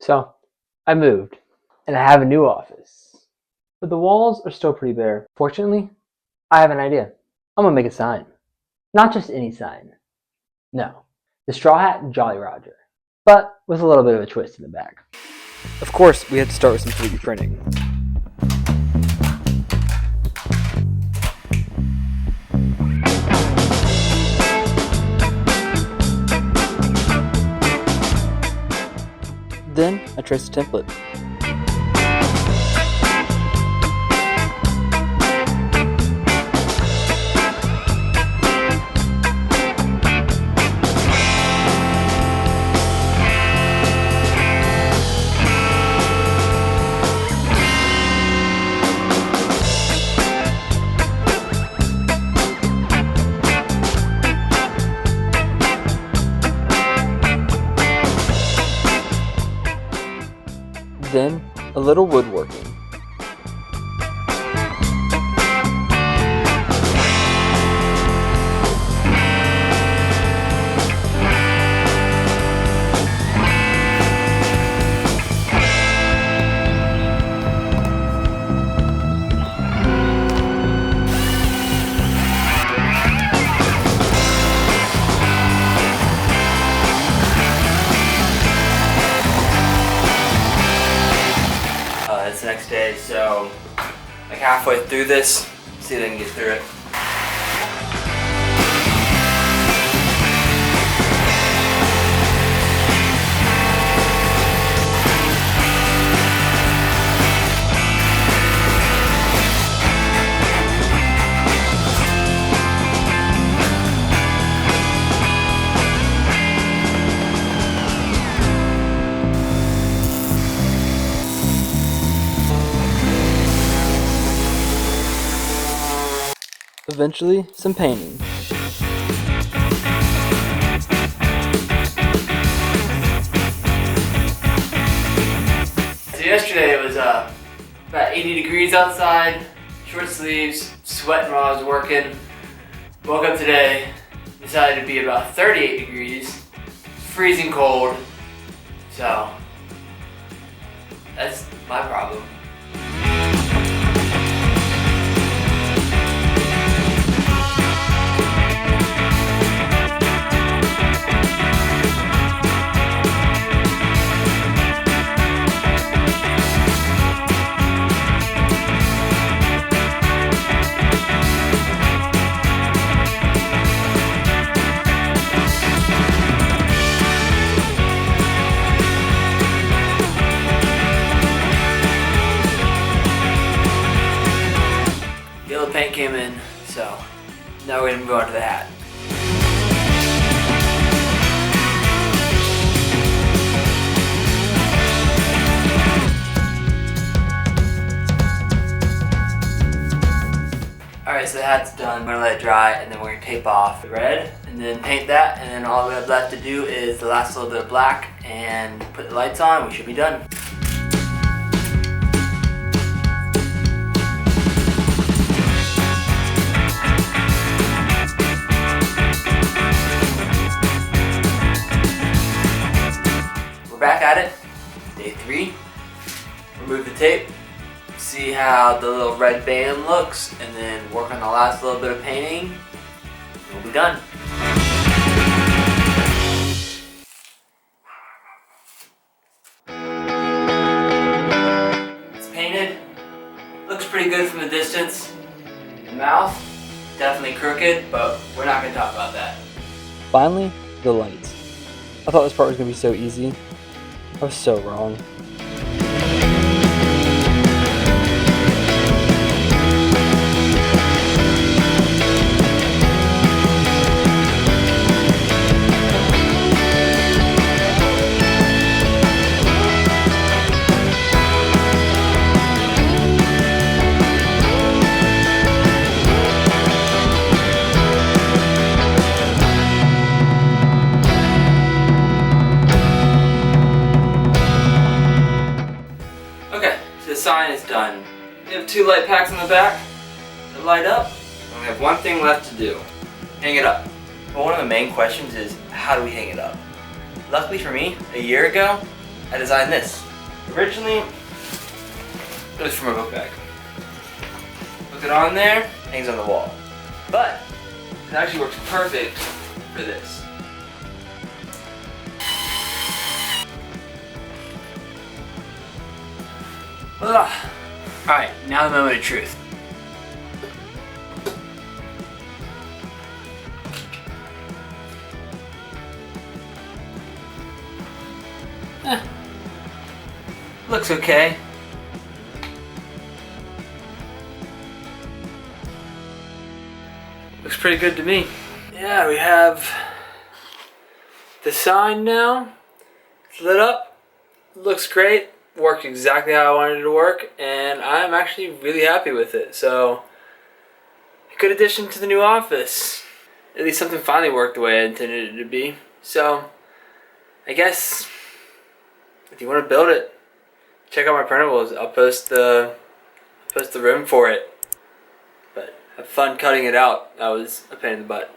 So, I moved, and I have a new office. But the walls are still pretty bare. Fortunately, I have an idea. I'm gonna make a sign. Not just any sign. No, the Strawhat Jolly Roger. But with a little bit of a twist in the back. Of course, we had to start with some 3D printing. Then I traced a template. Then a little woodworking. It's the next day, so like halfway through this, see if I can get through it. Eventually, some painting. So yesterday it was about 80 degrees outside, short sleeves, sweating while I was working. Woke up today, decided to be about 38 degrees, freezing cold, so that's my problem. Yellow paint came in, so now we're gonna move on to the hat. Alright, so the hat's done. I'm gonna let it dry and then we're gonna tape off the red and then paint that, and then all we have left to do is the last little bit of black and put the lights on. We should be done. Back at it, day 3. Remove the tape, see how the little red band looks, and then work on the last little bit of painting, and we'll be done. It's painted, looks pretty good from the distance. The mouth, definitely crooked, but we're not going to talk about that. Finally, the lights. I thought this part was going to be so easy. I was so wrong. The sign is done. We have 2 light packs on the back that light up. And we have one thing left to do. Hang it up. But one of the main questions is, how do we hang it up? Luckily for me, a year ago, I designed this. Originally, it was from a book bag. Put it on there, hangs on the wall. But it actually works perfect for this. Alright, now the moment of truth. Looks okay. Looks pretty good to me. Yeah, we have the sign now. It's lit up. Looks great. Worked exactly how I wanted it to work, and I'm actually really happy with it. So, a good addition to the new office. At least something finally worked the way I intended it to be. So, I guess if you want to build it, check out my printables. I'll post the room for it. But have fun cutting it out. That was a pain in the butt.